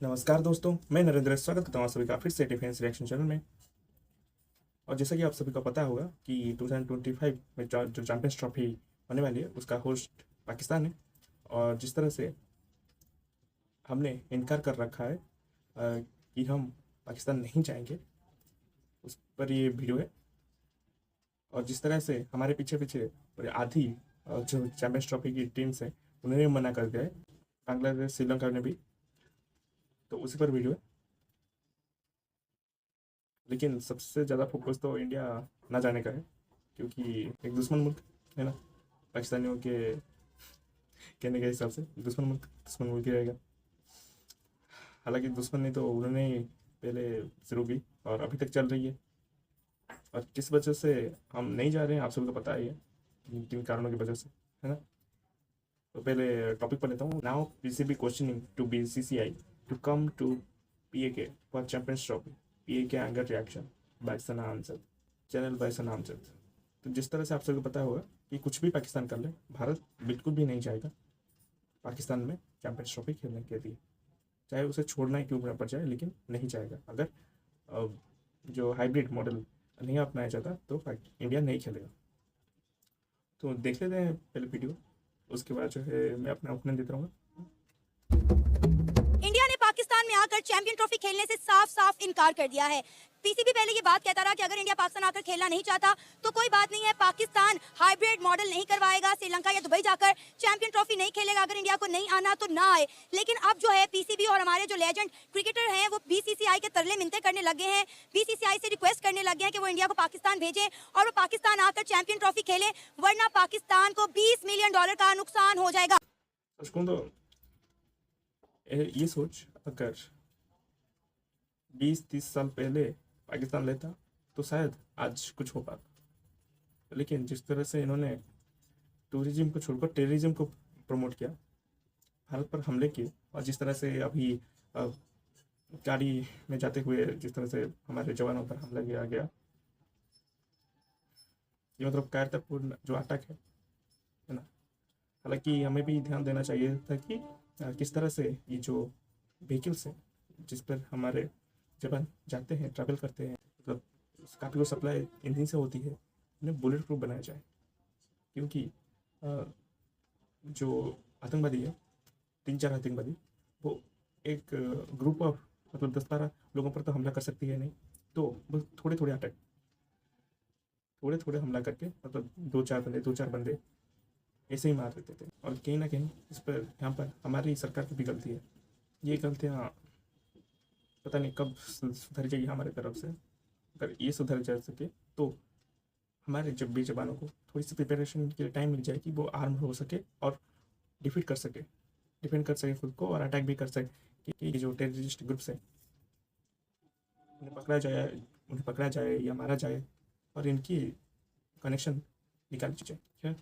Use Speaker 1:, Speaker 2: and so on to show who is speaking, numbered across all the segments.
Speaker 1: नमस्कार दोस्तों, मैं नरेंद्र स्वागत करता हूँ आप सभी का फिर से डिफेंस रिएक्शन चैनल में। और जैसा कि आप सभी को पता होगा कि 2025 में जो चैंपियंस ट्रॉफी होने वाली है उसका होस्ट पाकिस्तान है। और जिस तरह से हमने इनकार कर रखा है कि हम पाकिस्तान नहीं जाएंगे, उस पर ये वीडियो है। और जिस तरह से हमारे पीछे पीछे पूरे आधी जो चैंपियंस ट्रॉफी की टीम्स है उन्होंने मना कर दिया है, बांग्लादेश श्रीलंका ने भी, तो उसी पर वीडियो है। लेकिन सबसे ज़्यादा फोकस तो इंडिया ना जाने का है, क्योंकि एक दुश्मन मुल्क है ना, पाकिस्तानियों के कहने के हिसाब से दुश्मन मुल्क ही रहेगा। हालांकि दुश्मनी तो उन्होंने ही पहले शुरू की और अभी तक चल रही है। और किस वजह से हम नहीं जा रहे हैं आप सभी को पता ही है, किन कारणों की वजह से, है ना। तो पहले टॉपिक पर लेता हूँ। Now PCB questioning to BCCI to come to PAK for Champions Trophy, PAK anger reaction by Sana Amjad, channel by Sana Amjad. तो जिस तरह से आप सभी को पता होगा कि कुछ भी पाकिस्तान कर ले, भारत बिल्कुल भी नहीं जाएगा पाकिस्तान में चैंपियंस ट्रॉफी खेलने के लिए, चाहे उसे छोड़ना ही क्यों ना पड़ जाए, लेकिन नहीं जाएगा। अगर जो हाइब्रिड मॉडल नहीं अपनाया जाता तो इंडिया नहीं खेलेगा। तो देख लेते हैं पहले वीडियो, उसके बाद जो है मैं अपना ओपिनियन देता रहूँगा।
Speaker 2: इंडिया ने पाकिस्तान में आकर चैंपियन ट्रॉफी खेलने से साफ साफ इनकार कर दिया है। पीसीबी पहले ये बात कहता रहा कि अगर इंडिया पाकिस्तान आकर खेलना नहीं चाहता तो कोई बात नहीं है, पाकिस्तान हाइब्रिड मॉडल नहीं करवाएगा, श्रीलंका या दुबई जाकर चैंपियन ट्रॉफी नहीं खेलेगा, अगर इंडिया को नहीं आना तो ना आए। लेकिन अब जो है पीसीबी और हमारे जो लेजेंड क्रिकेटर हैं वो बीसीसीआई के तरले मिन्नतें करने लगे हैं, बीसीसीआई से रिक्वेस्ट करने लगे हैं कि वो इंडिया को पाकिस्तान भेजें और वो पाकिस्तान आकर चैंपियन ट्रॉफी खेलें, वरना पाकिस्तान को $20 मिलियन का नुकसान हो जाएगा।
Speaker 1: सच कहूँ तो ये सोच अगर 20-30 साल पहले पाकिस्तान लेता तो शायद आज कुछ हो पाता। लेकिन जिस तरह से इन्होंने टूरिज्म को छोड़कर टेररिज्म को प्रमोट किया, भारत पर हमले किए, और जिस तरह से अभी गाड़ी में जाते हुए जिस तरह से हमारे जवानों पर हमला किया गया, ये मतलब कायरतापूर्ण जो अटैक है ना। हालांकि हमें भी ध्यान देना चाहिए था कि किस तरह से ये जो व्हीकल्स है जिस पर हमारे जवान जाते हैं, ट्रैवल करते हैं, मतलब काफ़ी वो सप्लाई इंजन से होती है, उन्हें बुलेट प्रूफ बनाया जाए। क्योंकि जो आतंकवादी है, 3-4 आतंकवादी, वो एक ग्रुप ऑफ मतलब 10-12 लोगों पर तो हमला कर सकती है नहीं, तो बस थोड़े थोड़े अटैक, थोड़े थोड़े हमला करके मतलब 2-4 बंदे ऐसे ही मार देते थे। और कहीं ना कहीं इस पर यहाँ पर हमारी सरकार की भी गलती है। ये गलतियाँ पता नहीं कब सुधर जाएगी हमारे तरफ से। अगर ये सुधर जा सके तो हमारे जब भी जवानों को थोड़ी सी प्रिपरेशन के लिए टाइम मिल जाए कि वो आर्म हो सके और डिफीट कर सके, डिफेंड कर सके खुद को, और अटैक भी कर सके कि जो टेररिस्ट ग्रुप्स है उन्हें पकड़ा जाए या मारा जाए, और इनकी कनेक्शन निकाली जाए। क्या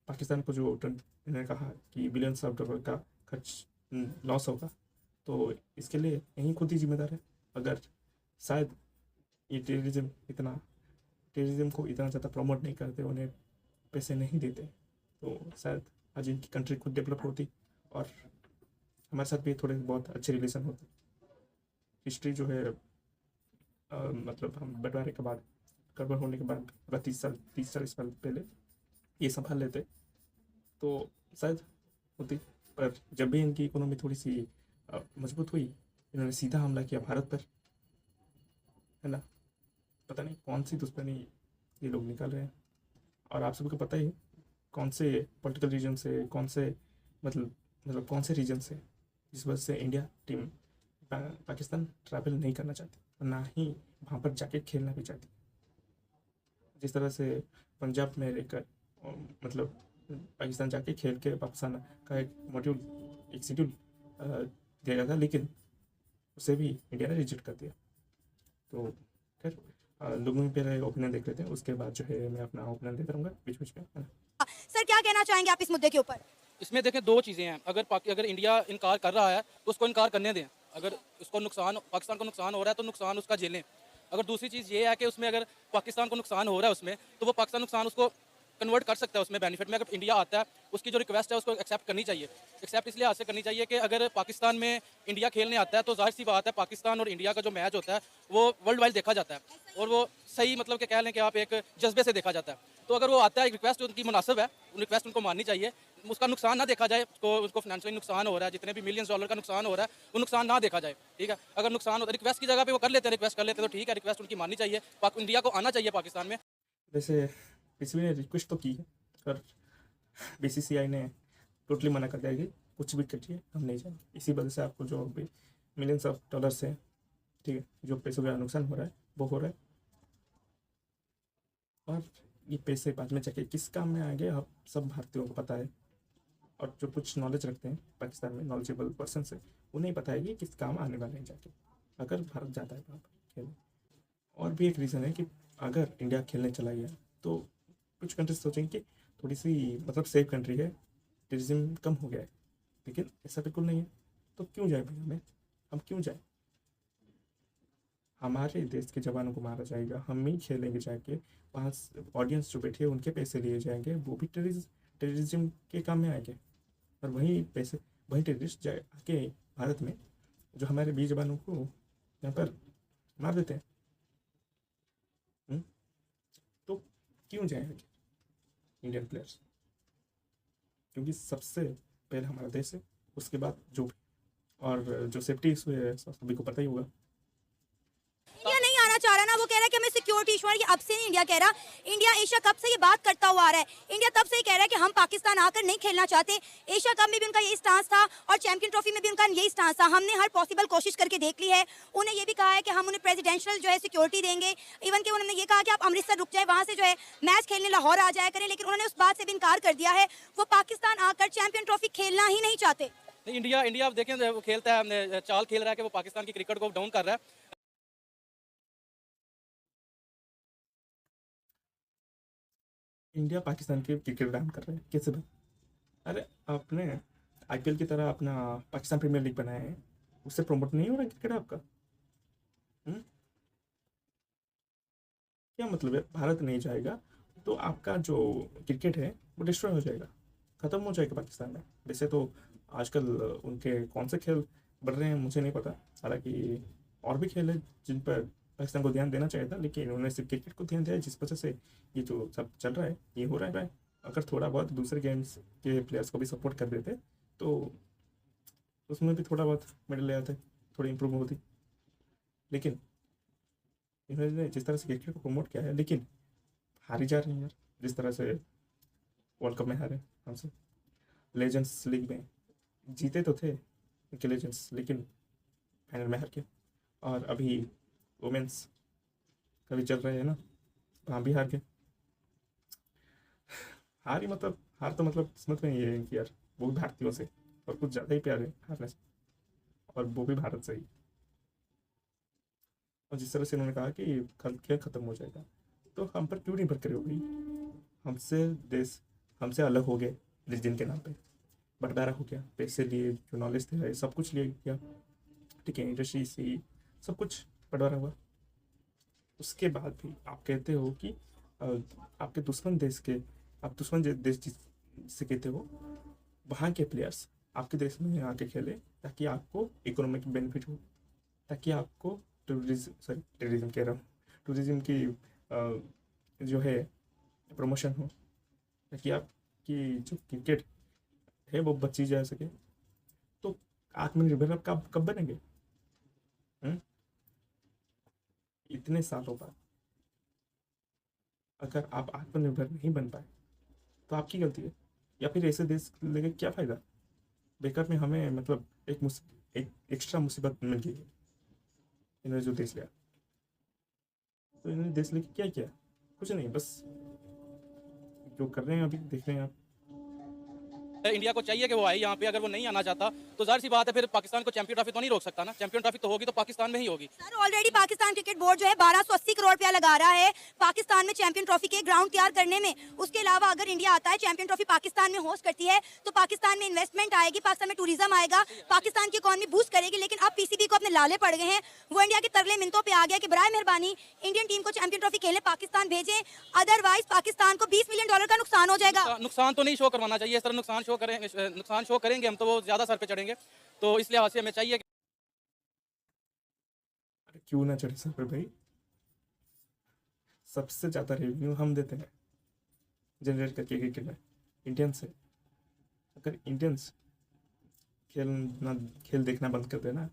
Speaker 1: पाकिस्तान को जो इन्होंने कहा कि बिलियंस ऑफ डॉलर का खर्च लॉस होगा, तो इसके लिए यही खुद ही जिम्मेदार है। अगर शायद ये टेररिज्म को इतना ज़्यादा प्रमोट नहीं करते, उन्हें पैसे नहीं देते, तो शायद आज इनकी कंट्री खुद डेवलप होती और हमारे साथ भी थोड़े बहुत अच्छे रिलेशन होते। हिस्ट्री जो है मतलब हम बंटवारे के बाद, गड़बड़ होने के बाद अगर 30-40 साल पहले ये संभाल लेते तो शायद होती। पर जब भी इनकी इकोनॉमी थोड़ी सी मजबूत हुई, इन्होंने सीधा हमला किया भारत पर, है ना। पता नहीं कौन सी दुश्मनी ये लोग निकाल रहे हैं। और आप सभी को पता ही कौन से पॉलिटिकल रीजन से, मतलब कौन से रीजन से, जिस वजह से इंडिया टीम पाकिस्तान ट्रैवल नहीं करना चाहती और ना ही वहाँ पर जाके खेलना भी चाहती। जिस तरह से पंजाब में रहकर मतलब पाकिस्तान जाके खेल के वापस आना का एक शेड्यूल दिया गया था, लेकिन उसे भी इंडिया ने रिजेक्ट कर दिया। तो खैर लोगों में पहले ओपिनियन देख लेते हैं, उसके बाद जो है मैं अपना ओपिनियन देता रहूँगा बीच बीच में, है ना।
Speaker 2: सर क्या कहना चाहेंगे आप इस मुद्दे के ऊपर?
Speaker 3: इसमें देखें दो चीज़ें हैं। अगर इंडिया इनकार कर रहा है तो उसको इनकार करने दें। अगर उसको पाकिस्तान को नुकसान हो रहा है तो नुकसान उसका झेलें। अगर दूसरी चीज़ ये है कि उसमें अगर पाकिस्तान को नुकसान हो रहा है उसमें, तो वो पाकिस्तान नुकसान उसको कन्वर्ट कर सकता है उसमें बेनिफिट में। अगर इंडिया आता है, उसकी जो रिक्वेस्ट है उसको एक्सेप्ट करनी चाहिए। एक्सेप्ट इसलिए हाथ से करनी चाहिए कि अगर पाकिस्तान में इंडिया खेलने आता है तो जाहिर सी बात है पाकिस्तान और इंडिया का जो मैच होता है वो वर्ल्ड वाइड देखा जाता है, और वो सही मतलब कि कह लें कि आप एक जज्बे से देखा जाता है। तो अगर वो आता है, रिक्वेस्ट उनकी मुनासिब है, रिक्वेस्ट उनको माननी चाहिए, उसका नुकसान ना देखा जाए, उसको फाइनेंशियली नुकसान हो रहा है, जितने भी मिलियंस डॉलर का नुकसान हो रहा है वो नुकसान ना देखा जाए, ठीक है। अगर नुकसान होता है, रिक्वेस्ट की जगह पे वो कर लेते हैं, रिक्वेस्ट कर लेते हैं तो ठीक है, रिक्वेस्ट उनकी माननी चाहिए। इंडिया को आना चाहिए पाकिस्तान में।
Speaker 1: वैसे पीसीबी ने रिक्वेस्ट तो की है, पर बीसीसीआई ने टोटली मना कर दिया कि कुछ भी करिए, हम नहीं जाएंगे। इसी वजह से आपको जो भी मिलियंस ऑफ डॉलर्स है, ठीक है, जो पैसों का नुकसान हो रहा है वो हो रहा है। और ये पैसे बाद में जाके किस काम में आएंगे आप सब भारतीयों को पता है, और जो कुछ नॉलेज रखते हैं पाकिस्तान में, नॉलेजेबल पर्सन से, उन्हें पता है कि किस काम आने वाले हैं जाके, अगर भारत जाता है वहाँ पर खेलने। और भी एक रीज़न है कि अगर इंडिया खेलने चला गया तो कुछ कंट्रीज सोचेंगे कि थोड़ी सी मतलब सेफ कंट्री है, टेररिज्म कम हो गया है, लेकिन ऐसा बिल्कुल नहीं है। तो क्यों जाए भाई, हम क्यों जाए? हमारे देश के जवानों को मारा जाएगा, हम ही खेलेंगे जाके, वहाँ ऑडियंस जो बैठे हैं उनके पैसे लिए जाएंगे, वो भी टेररिज्म के काम में आएंगे। और वही पैसे, वही टेररिस्ट जाए आके भारत में जो हमारे वीर जवानों को यहाँ पर मार देते हैं। तो क्यों जाए इंडियन प्लेयर्स? क्योंकि सबसे पहले हमारा देश है, उसके बाद जो भी, और जो सेफ्टी इशू है सभी को पता ही होगा।
Speaker 2: इंडिया नहीं आना चाह रहा ना, वो कह रहा है कि हमें सिक्योरिटी इशू है। ये अब से नहीं इंडिया कह रहा, इंडिया एशिया कप से ये बात करता हुआ आ रहा है। इंडिया तब से ही कह रहा है कि हम पाकिस्तान आकर नहीं खेलना चाहते। एशिया कप में भी उनका यही स्टांस था और चैंपियन ट्रॉफी में भी उनका यही स्टांस था। हमने हर पॉसिबल कोशिश करके देख ली है। उन्हें ये भी कहा है कि हम उन्हें प्रेसिडेंशियल जो है सिक्योरिटी देंगे। इवन कि उन्होंने ये कहा कि आप अमृतसर रुक जाए, वहाँ से जो है मैच खेलने लाहौर आ जाया करें, लेकिन उन्होंने उस बात से भी इनकार कर दिया है। वो पाकिस्तान आकर चैंपियन ट्रॉफी खेलना ही नहीं चाहते।
Speaker 3: इंडिया आप देखें वो खेलता है, चाल खेल रहा है कि वो पाकिस्तान की क्रिकेट को डाउन कर रहा है।
Speaker 1: इंडिया पाकिस्तान के क्रिकेट डाउन कर रहे हैं कैसे भाई? अरे आपने आईपीएल की तरह अपना पाकिस्तान प्रीमियर लीग बनाया है, उससे प्रमोट नहीं हो रहा क्रिकेट आपका? क्या मतलब है? भारत नहीं जाएगा तो आपका जो क्रिकेट है वो डिस्ट्रॉय हो जाएगा, ख़त्म हो जाएगा पाकिस्तान में। वैसे तो आजकल उनके कौन से खेल बढ़ रहे हैं मुझे नहीं पता, हालांकि और भी खेल है जिन पर पाकिस्तान को ध्यान देना चाहिए था, लेकिन उन्होंने सिर्फ क्रिकेट को ध्यान दिया, जिस वजह से ये जो सब चल रहा है ये हो रहा है। अगर थोड़ा बहुत दूसरे गेम्स के प्लेयर्स को भी सपोर्ट कर देते तो उसमें भी थोड़ा बहुत मेडल ले आते, थोड़ी इंप्रूव होती। लेकिन इन्होंने जिस तरह से क्रिकेट को प्रमोट किया है, लेकिन हारी जा रही हैं यार, जिस तरह से वर्ल्ड कप में हारे हमसे, लेजेंड्स लीग में जीते तो थे इनके लेजेंड्स, लेकिन फाइनल में हार गए। और अभी वुमेंस का भी चल रहा है ना, वहाँ भी हार गए। हार तो मतलब किस्मत में ये है कि यार वो भी भारतीयों से, और कुछ ज़्यादा ही प्यार है हारने से, और वो भी भारत से ही। और जिस तरह से उन्होंने कहा कि कल खेल ख़त्म हो जाएगा, तो हम पर क्यों निर्भर करे हो भाई? देश हमसे अलग हो गए रिलीजन के नाम पे, बंटवारा हो गया, पैसे लिए, जो नॉलेज थे सब कुछ लिए गया, ठीक है, इंडस्ट्री से सब कुछ बंटवारा हुआ। उसके बाद भी आप कहते हो कि आपके दुश्मन देश के, आप दुश्मन देश जिससे कहते हो, वहाँ के प्लेयर्स आपके देश में आके खेले ताकि आपको इकोनॉमिक बेनिफिट हो, ताकि आपको टूरिज्म कह रहा हूँ, टूरिज्म की जो है प्रमोशन हो, ताकि आपकी जो क्रिकेट है वो बची जा सके। तो आत्मनिर्भर आप कब बनेंगे? इतने सालों बाद अगर आप आत्मनिर्भर नहीं बन पाए तो आपकी गलती है, या फिर ऐसे देश लेके क्या फ़ायदा? बेकार में हमें मतलब एक एक्स्ट्रा मुसीबत मिल गई है। इन्होंने जो देश लिया, तो इन्होंने देश लेके क्या किया? कुछ नहीं, बस जो कर रहे हैं अभी देख रहे हैं आप।
Speaker 3: इंडिया को चाहिए कि वो आए यहाँ पे। अगर वो नहीं आना चाहता तो जाहिर सी बात है फिर पाकिस्तान को चैंपियन ट्रॉफी तो नहीं रोक सकता ना। चैंपियन ट्रॉफी तो होगी तो पाकिस्तान में ही होगी।
Speaker 2: Sir already Pakistan cricket board जो है 1280 करोड़ रुपया लगा रहा है पाकिस्तान में चैंपियन ट्रॉफी के ग्राउंड तैयार करने में। उसके अलावा अगर इंडिया आता है, चैंपियन ट्रॉफी पाकिस्तान में होस्ट करती है, तो पाकिस्तान में इन्वेस्टमेंट आएगी, पाकिस्तान में टूरिज्म आएगा, पाकिस्तान की इकॉनमी बूस्ट करेगी। लेकिन अब पीसीबी को अपने लाले पड़ गए हैं, वो इंडिया के तरले मिनटों पे आ गया कि बराए मेहरबानी इंडियन टीम को चैंपियन ट्रॉफी खेलने पाकिस्तान भेजें, अदरवाइज पाकिस्तान को $20 मिलियन का नुकसान हो जाएगा।
Speaker 3: नुकसान तो नहीं शो करवाना चाहिए, इस तरह नुकसान शो करेंगे हम तो वो ज़्यादा सर पे चढ़ेंगे, तो इस लिहाज से हमें चाहिए कि
Speaker 1: अरे क्यों ना चढ़े सर पे भाई, सबसे ज़्यादा रेवेन्यू हम देते हैं जनरेट करके क्रिकेट में इंडियन से। अगर इंडियंस खेल देखना बंद कर देना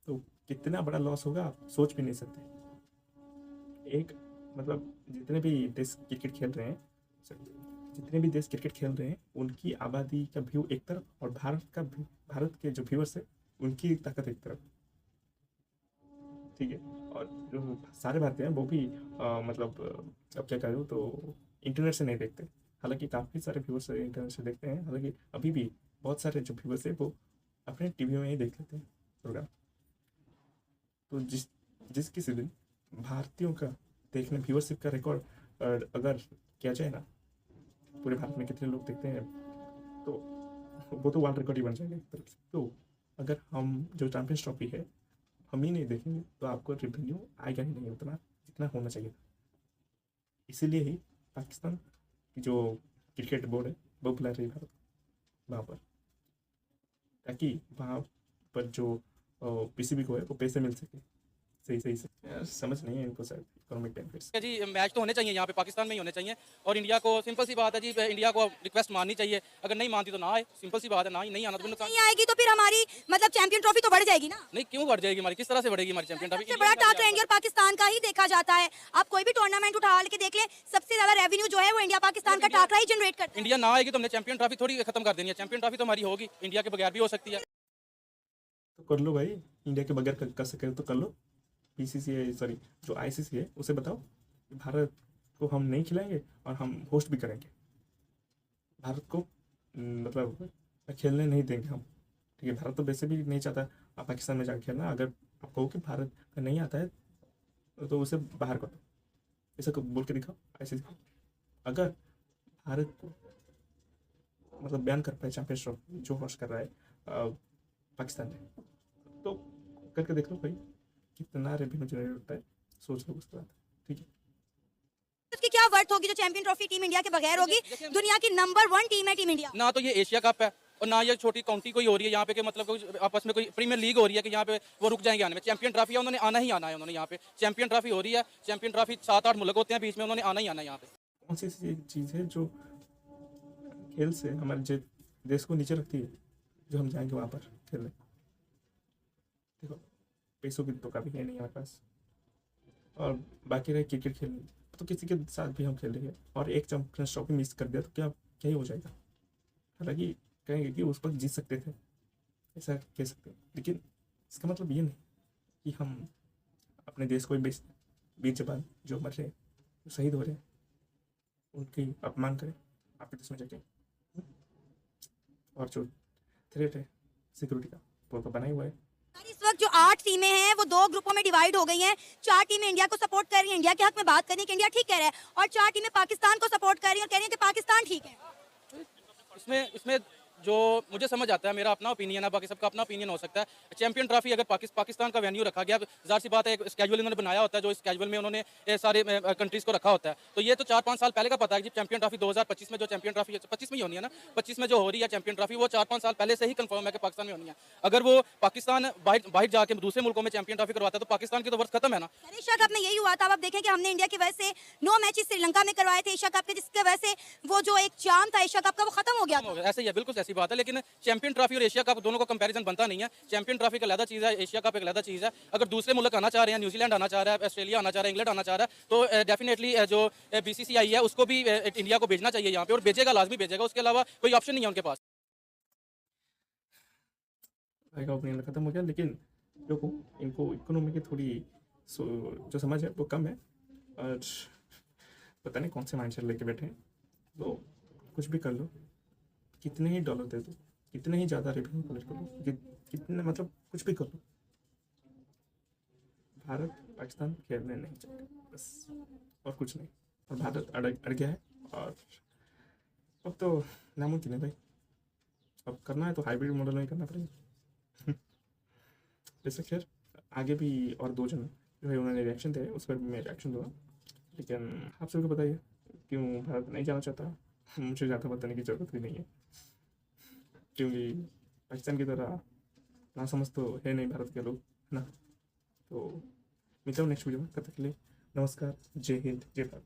Speaker 1: तो कितना बड़ा लॉस होगा आप सोच भी नहीं सकते। एक मतलब जितने भी देश क्रिकेट खेल रहे हैं, जितने भी देश क्रिकेट खेल रहे हैं उनकी आबादी का व्यू एक तरफ और भारत के जो व्यूअर्स है उनकी ताकत एक तरफ, ठीक है। और जो सारे भारतीय हैं वो भी मतलब अब क्या करूँ तो इंटरनेट से नहीं देखते, हालांकि काफ़ी सारे व्यूअर्स इंटरनेट से देखते हैं, हालांकि अभी भी बहुत सारे जो व्यूअर्स है वो अपने टीवी में ही देख लेते हैं प्रोग्राम। तो जिस किसी दिन भारतीयों का देखने व्यूअरशिप का रिकॉर्ड अगर किया जाए ना, पूरे भारत में कितने लोग देखते हैं, तो वो तो वर्ल्ड रिकॉर्ड ही बन जाएगा एक तरफ से। तो अगर हम जो चैंपियंस ट्रॉफी है हम ही नहीं देखेंगे तो आपको रेवेन्यू आएगा ही नहीं उतना जितना होना चाहिए था। इसीलिए ही पाकिस्तान की जो क्रिकेट बोर्ड है वो बुला रही भारत वहाँ पर, ताकि वहाँ पर जो पीसीबी को है वो पैसे मिल सके सही सही से। यार समझ नहीं है इनको शायद इकोनॉमिक बेनिफिट्स।
Speaker 3: जी मैच तो होने चाहिए यहाँ पे पाकिस्तान में ही होने चाहिए, और इंडिया को सिंपल सी बात है जी, इंडिया को रिक्वेस्ट माननी चाहिए, अगर नहीं मानती तो ना आए, सिंपल सी बात है, ना ही नहीं आना तो नुकसान
Speaker 2: नहीं आएगी तो फिर हमारी मतलब चैंपियन ट्रॉफी तो बढ़ जाएगी ना।
Speaker 3: नहीं। क्यों बढ़ जाएगी हमारी, किस तरह से बढ़ेगी हमारी चैंपियन ट्रॉफी?
Speaker 2: सबसे बड़ा टाकर इंडिया और पाकिस्तान का ही देखा जाता है। आप कोई भी टूर्नामेंट उठा के देख ले, सबसे ज्यादा रेवेन्यू जो है वो इंडिया पाकिस्तान का टाकरा ही जनरेट करता है।
Speaker 3: इंडिया ना आएगी तो हमने चैंपियन ट्रॉफी थोड़ी खत्म कर देनी है, चैंपियन ट्रॉफी तो हमारी होगी, इंडिया के बगैर भी हो सकती है।
Speaker 1: तो कर लो भाई, इंडिया के बगैर कर सके तो कर लो। पीसीसीआई सॉरी जो आईसीसी है उसे बताओ कि भारत को हम नहीं खिलाएंगे और हम होस्ट भी करेंगे, भारत को मतलब खेलने नहीं देंगे हम, ठीक है। भारत तो वैसे भी नहीं चाहता आप पाकिस्तान में जाकर खेलना, अगर आप कहो कि भारत का नहीं आता है तो उसे बाहर कर दो, ऐसा बोल के दिखाओ आईसीसी को। अगर भारत को मतलब बयान कर पाए चैंपियंस ट्रॉफी जो होस्ट कर रहा है पाकिस्तान में, तो करके देख लो भाई कितना रेवेन्यू जनरेट होता है, सोच लो उसके बाद, ठीक है।
Speaker 2: उसकी क्या वर्थ होगी जो चैंपियन ट्रॉफी टीम इंडिया के बगैर होगी? दुनिया की नंबर 1 टीम है टीम इंडिया।
Speaker 3: ना तो ये एशिया कप है और ना ये छोटी काउंटी कोई हो रही है यहाँ पे कि मतलब कोई आपस में कोई प्रीमियर लीग हो रही है कि यहाँ पे वो रुक जाएंगे आने में। चैंपियन ट्रॉफी है, उन्होंने आना ही आना है, उन्होंने यहाँ पे चैंपियन ट्रॉफी हो रही है, चैंपियन ट्रॉफी 7-8 मुल्क होते हैं बीच में, उन्होंने आना ही आना है यहाँ पे।
Speaker 1: कौन सी ऐसी चीज़ है जो खेल से हमारे देश को नीचे रखती है जो हम जाएंगे वहाँ पर खेलने? देखो पैसों की तो कभी है नहीं हमारे पास, और बाकी रहे क्रिकेट खेलने तो किसी के साथ भी हम खेलेंगे, और एक चैंपियंस ट्रॉफी मिस कर दिया तो क्या क्या ही हो जाएगा। हालांकि कहेंगे कि उस वक्त जीत सकते थे, ऐसा कह सकते हैं, लेकिन इसका मतलब ये नहीं कि हम अपने देश को वीर जवान जो मर रहे हैं जो शहीद हो रहे हैं उनकी अपमान करें आपके देश में जाके। और जो थ्रेट है सिक्योरिटी का वो तो बना ही हुआ है।
Speaker 2: इस वक्त जो 8 टीमें हैं वो 2 ग्रुपों में डिवाइड हो गई हैं। 4 टीमें इंडिया को सपोर्ट कर रही हैं, इंडिया के हक में बात कर रही हैं कि इंडिया ठीक कह रहा है, और 4 टीमें पाकिस्तान को सपोर्ट कर रही हैं और कह रही हैं कि पाकिस्तान ठीक है।
Speaker 3: इसमें जो मुझे समझ आता है, मेरा अपना ओपिनियन है, बाकी सबका अपना ओपिनियन हो सकता है। चैंपियन ट्रॉफी अगर पाकिस्तान का वेन्यू रखा गया, जाहिर सी बात है एक स्केड्यूल इन्होंने बनाया होता है, जो स्केड्यूल में उन्होंने सारे कंट्रीज़ को रखा होता है। तो ये तो 4-5 साल पहले का पता है कि चैंपियन ट्रॉफी 2025 में जो चैंपियन ट्रॉफी 25 में ही होनी है ना, 25 में जो हो रही है चैंपियन ट्रॉफी, वो 4-5 साल पहले से ही कंफर्म है कि पाकिस्तान में होनी है। अगर वो पाकिस्तान बाहर जाके दूसरे मुल्कों में चैंपियन ट्रॉफी करवाता है तो पाकिस्तान की तो वर्ष खत्म है ना।
Speaker 2: एशिया कप में यही हुआ था। अब आप देखें कि हमने इंडिया की वजह से 9 मैचेस श्रीलंका में करवाए थे एशिया कप के, जिसकी वजह से वो जो एक चाम था एशिया कप का वो खत्म हो गया था।
Speaker 3: ऐसे ही है, बिल्कुल ऐसी बात है, लेकिन चैंपियन ट्रॉफी और एशिया कप दोनों का कंपैरिजन बनता नहीं है। चैंपियन ट्रॉफी का अलग चीज़ है, एशिया कप एक अलग चीज़ है। अगर दूसरे मुल्क आना चाह रहे हैं, न्यूजीलैंड आना चाह रहा है, ऑस्ट्रेलिया आना चाह रहा है, इंग्लैंड आना चाह रहा है, तो डेफिनेटली जो बीसीसीआई है उसको भी इंडिया को भेजना चाहिए यहाँ पे, और भेजेगा, लाजमी भेजेगा, उसके अलावा कोई ऑप्शन नहीं है उनके पास।
Speaker 1: ओपिनियन खत्म हो गया, लेकिन देखो इनको इकोनॉमी की थोड़ी जो समझ है वो कम है, और पता नहीं कौन से माइंडसेट लेके बैठे हैं। तो कुछ भी कर लो, कितने ही डॉलर दे दो, कितने ही ज़्यादा रेवेन्यू कलेक्ट कर लो, कितने मतलब कुछ भी कर लो, भारत पाकिस्तान खेलने नहीं चाहिए बस, और कुछ नहीं। और भारत अड़ गया है, और अब तो नामुमकिन है भाई, अब करना है तो हाइब्रिड मॉडल में करना पड़ेगा। जैसे खैर आगे भी और 2 जन जो है उन्होंने रिएक्शन दिए, उस पर भी मैं रिएक्शन दूंगा। लेकिन आप सभी को बताइए क्यों भारत नहीं जाना चाहता। मुझे ज़्यादा बताने की ज़रूरत भी नहीं है, क्योंकि पाकिस्तान की तरह ना समझ तो है नहीं भारत के लोग, है ना। तो मिलता हूँ नेक्स्ट वीडियो में, तब तक के लिए नमस्कार, जय हिंद, जय भारत।